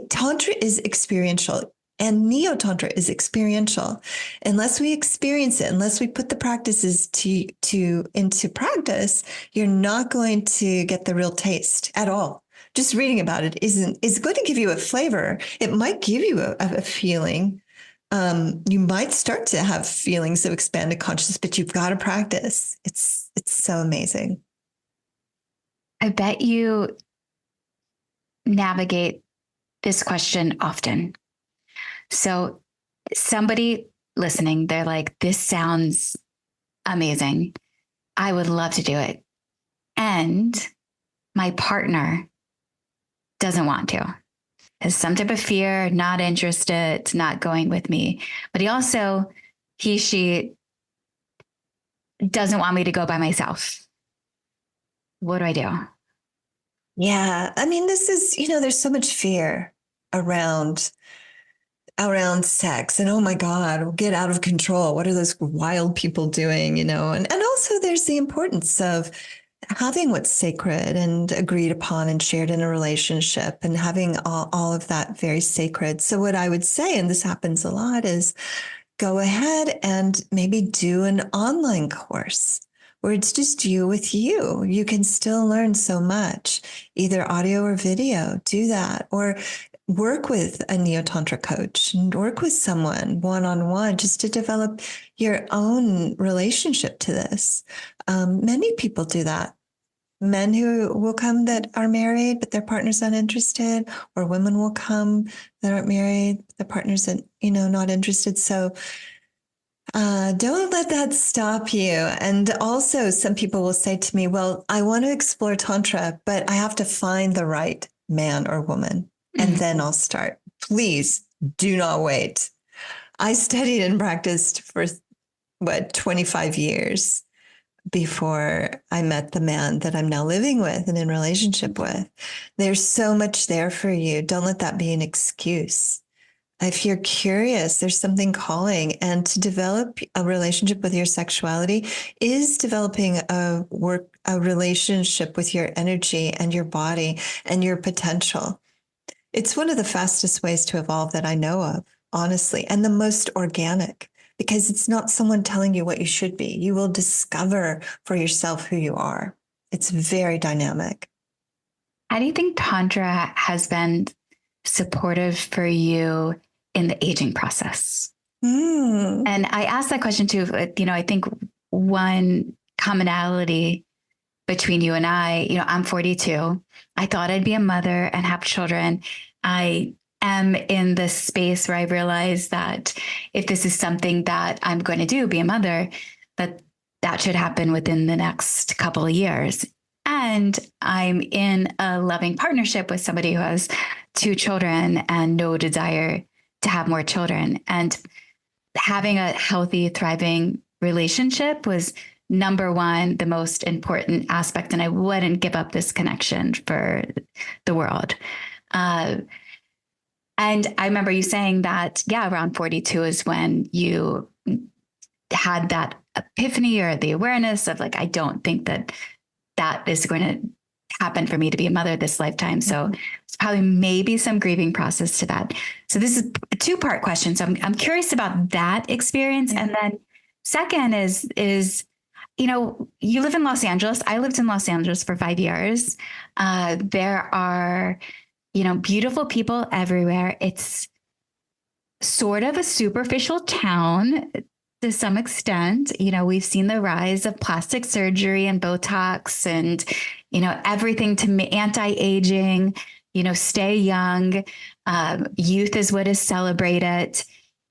Tantra is experiential. And Neo-Tantra is experiential. Unless we experience it, unless we put the practices into practice, you're not going to get the real taste at all. Just reading about it is going to give you a flavor. It might give you a feeling. You might start to have feelings of expanded consciousness, but you've got to practice. It's so amazing. I bet you navigate this question often. So somebody listening, they're like, this sounds amazing. I would love to do it. And my partner doesn't want to. has some type of fear, not interested, not going with me. But she doesn't want me to go by myself. What do I do? Yeah. I mean, this is, there's so much fear around sex, and oh my God, we'll get out of control. What are those wild people doing? And also there's the importance of having what's sacred and agreed upon and shared in a relationship, and having all of that very sacred. So what I would say, and this happens a lot, is go ahead and maybe do an online course where it's just you with you. You can still learn so much, either audio or video. Do that. Or work with a Neo-Tantra coach and work with someone one-on-one just to develop your own relationship to this. Many people do that. Men who will come that are married, but their partner's not interested, or women will come that aren't married, their partner's, not interested. So don't let that stop you. And also some people will say to me, well, I want to explore Tantra, but I have to find the right man or woman, and then I'll start. Please do not wait. I studied and practiced for 25 years before I met the man that I'm now living with and in relationship with. There's so much there for you. Don't let that be an excuse. If you're curious, there's something calling, and to develop a relationship with your sexuality is developing a relationship with your energy and your body and your potential. It's one of the fastest ways to evolve that I know of, honestly, and the most organic, because it's not someone telling you what you should be. You will discover for yourself who you are. It's very dynamic. How do you think Tantra has been supportive for you in the aging process? And I asked that question too. I think one commonality between you and I, I'm 42. I thought I'd be a mother and have children. I am in this space where I realize that if this is something that I'm going to do, be a mother, that should happen within the next couple of years. And I'm in a loving partnership with somebody who has 2 children and no desire to have more children. And having a healthy, thriving relationship was number one, the most important aspect. And I wouldn't give up this connection for the world. And I remember you saying that, around 42 is when you had that epiphany or the awareness of I don't think that is going to happen for me to be a mother this lifetime. So it's probably maybe some grieving process to that. So this is a 2-part question. So I'm curious about that experience. Yeah. And then second is, you live in Los Angeles. I lived in Los Angeles for 5 years. There are, beautiful people everywhere. It's sort of a superficial town to some extent. We've seen the rise of plastic surgery and Botox and, everything to anti-aging, stay young. Youth is what is celebrated.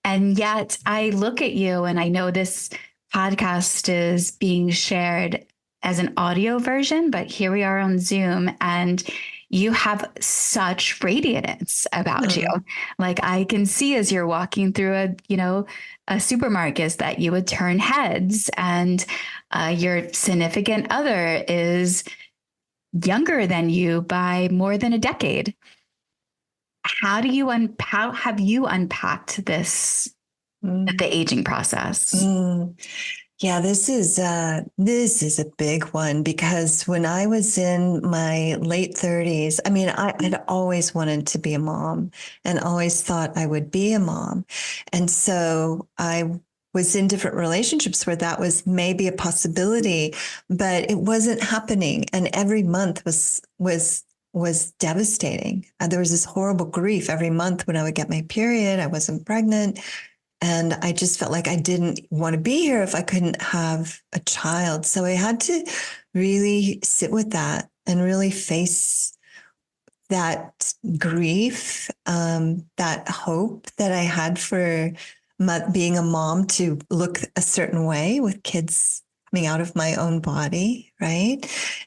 And yet I look at you, and I know this podcast is being shared as an audio version, but here we are on Zoom, and you have such radiance about you. I can see as you're walking through a supermarket that you would turn heads, and your significant other is younger than you by more than a decade. How have you unpacked this, the aging process? Yeah, this is a big one, because when I was in my late 30s, I had always wanted to be a mom and always thought I would be a mom. And so I was in different relationships where that was maybe a possibility, but it wasn't happening. And every month was devastating. There was this horrible grief every month when I would get my period. I wasn't pregnant. And I just felt like I didn't want to be here if I couldn't have a child. So I had to really sit with that and really face that grief, that hope that I had for being a mom to look a certain way with kids coming out of my own body, right?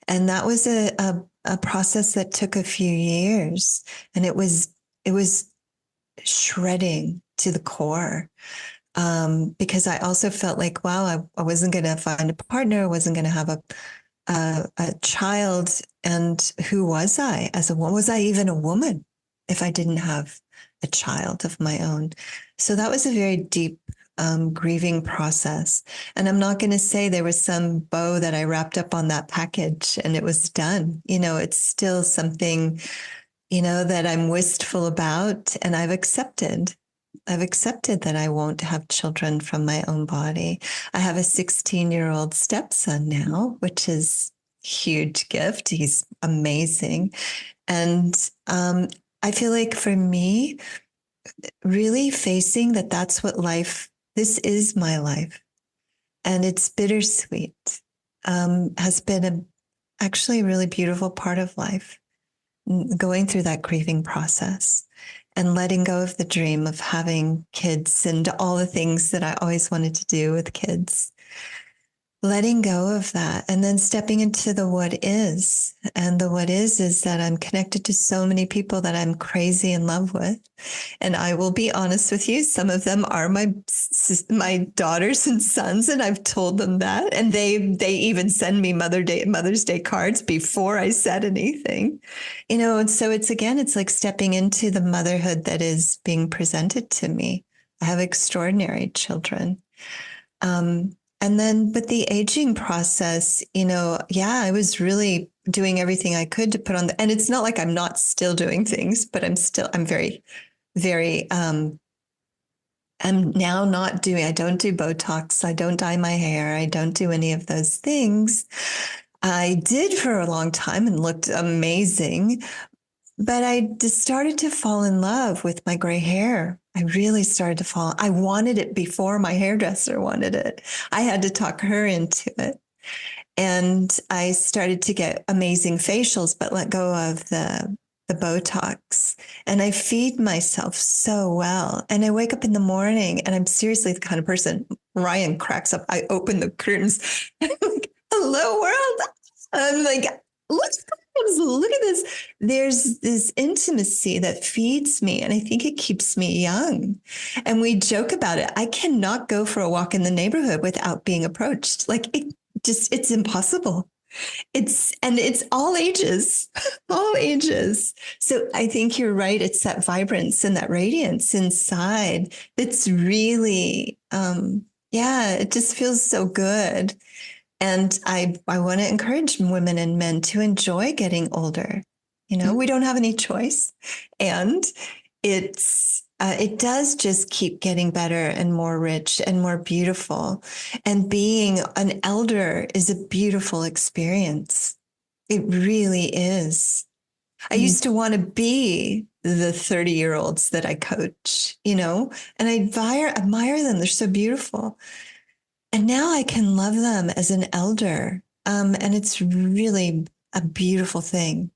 And that was a process that took a few years. And it was it was shredding to the core. Because I also felt like, wow, I wasn't going to find a partner, I wasn't going to have a child. And who was I as a woman? Was I even a woman if I didn't have a child of my own? So that was a very deep grieving process. And I'm not going to say there was some bow that I wrapped up on that package and it was done. It's still something, that I'm wistful about, and I've accepted that I won't have children from my own body. I have a 16-year-old stepson now, which is a huge gift. He's amazing. And I feel like for me, really facing that's what this is my life. And it's bittersweet, has been actually a really beautiful part of life, going through that grieving process and letting go of the dream of having kids and all the things that I always wanted to do with kids. Letting go of that and then stepping into the what is. And the what is that I'm connected to so many people that I'm crazy in love with. And I will be honest with you, some of them are my daughters and sons, and I've told them that. And they even send me Mother's Day cards before I said anything. And so it's like stepping into the motherhood that is being presented to me. I have extraordinary children. But the aging process, I was really doing everything I could to put on and it's not like I'm not still doing things, but I'm very, very, I'm now not doing, I don't do Botox. I don't dye my hair. I don't do any of those things. I did for a long time and looked amazing, but I just started to fall in love with my gray hair. I really started to fall. I wanted it before my hairdresser wanted it. I had to talk her into it. And I started to get amazing facials, but let go of the Botox. And I feed myself so well. And I wake up in the morning and I'm seriously the kind of person, Ryan cracks up. I open the curtains and I'm like, hello world. I'm like, look at this. There's this intimacy that feeds me, and I think it keeps me young. And we joke about it. I cannot go for a walk in the neighborhood without being approached. Like it's impossible. It's all ages, all ages. So I think you're right. It's that vibrance and that radiance inside that's really, it just feels so good. And I want to encourage women and men to enjoy getting older. We don't have any choice. And it does just keep getting better and more rich and more beautiful. And being an elder is a beautiful experience. It really is. I used to want to be the 30-year-olds that I coach, and I admire them. They're so beautiful. And now I can love them as an elder. And it's really a beautiful thing.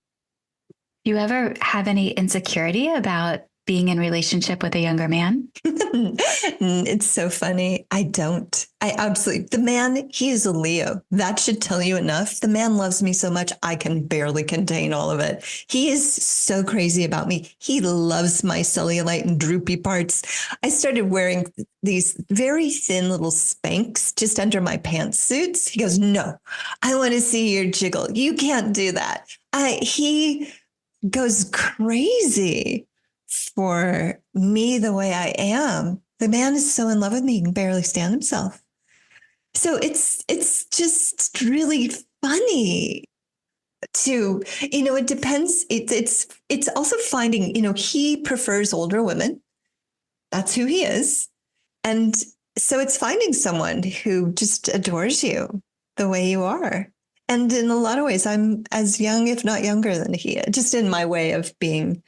Do you ever have any insecurity about being in relationship with a younger man? It's so funny. I don't. I absolutely, the man, he is a Leo. That should tell you enough. The man loves me so much, I can barely contain all of it. He is so crazy about me. He loves my cellulite and droopy parts. I started wearing these very thin little Spanx just under my pantsuits. He goes, no, I want to see your jiggle. You can't do that. He goes crazy for me the way I am. The man is so in love with me, he can barely stand himself. So it's just really funny to, it depends. It's also finding, he prefers older women. That's who he is. And so it's finding someone who just adores you the way you are. And in a lot of ways, I'm as young, if not younger than he is, just in my way of being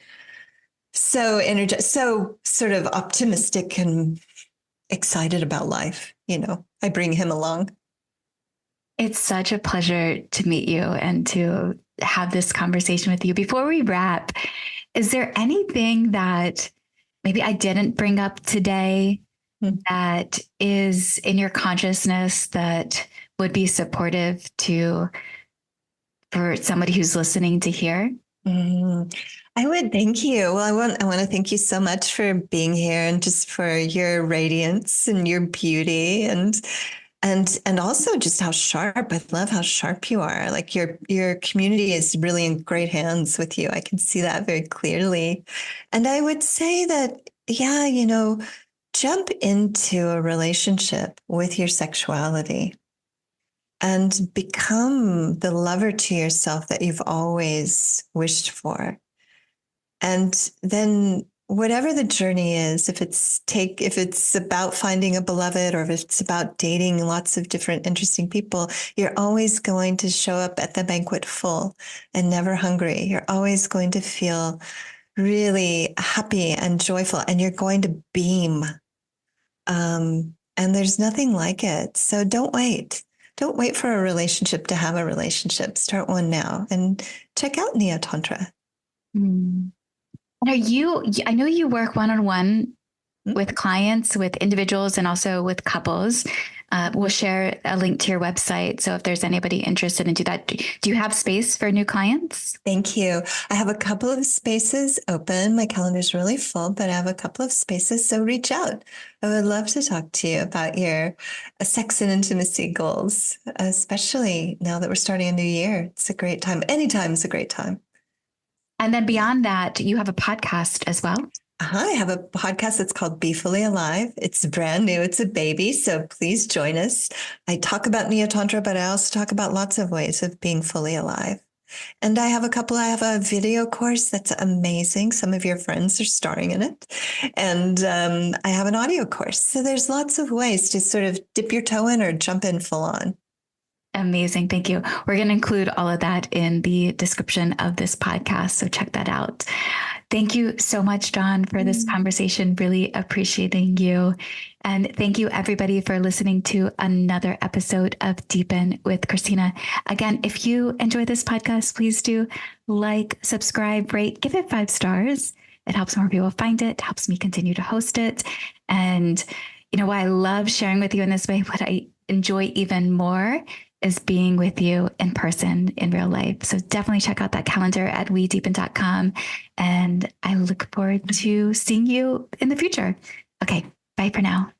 so energetic, so sort of optimistic and excited about life. I bring him along. It's such a pleasure to meet you and to have this conversation with you. Before we wrap, is there anything that maybe I didn't bring up today that is in your consciousness that would be supportive for somebody who's listening to hear? I would thank you. Well, I want to thank you so much for being here and just for your radiance and your beauty and also just how sharp. I love how sharp you are. Like your community is really in great hands with you. I can see that very clearly. And I would say that, yeah, jump into a relationship with your sexuality and become the lover to yourself that you've always wished for. And then whatever the journey is, if it's about finding a beloved or if it's about dating lots of different interesting people, you're always going to show up at the banquet full and never hungry. You're always going to feel really happy and joyful, and you're going to beam. And there's nothing like it. So don't wait. Don't wait for a relationship to have a relationship. Start one now and check out Neo-Tantra. Mm. And I know you work one-on-one with clients, with individuals, and also with couples. We'll share a link to your website. So if there's anybody interested in that, do you have space for new clients? Thank you. I have a couple of spaces open. My calendar's really full, but I have a couple of spaces. So reach out. I would love to talk to you about your sex and intimacy goals, especially now that we're starting a new year. It's a great time. Anytime is a great time. And then beyond that, you have a podcast as well. I have a podcast that's called Be Fully Alive. It's brand new. It's a baby. So please join us. I talk about Neo-Tantra, but I also talk about lots of ways of being fully alive. And I have a video course that's amazing. Some of your friends are starring in it. And I have an audio course. So there's lots of ways to sort of dip your toe in or jump in full on. Amazing. Thank you. We're going to include all of that in the description of this podcast. So check that out. Thank you so much, Dawn, for this conversation. Really appreciating you. And thank you, everybody, for listening to another episode of Deepen with Christina. Again, if you enjoy this podcast, please do like, subscribe, rate, give it 5 stars. It helps more people find it, helps me continue to host it. And why I love sharing with you in this way, what I enjoy even more is being with you in person in real life. So definitely check out that calendar at wedeepen.com. And I look forward to seeing you in the future. Okay, bye for now.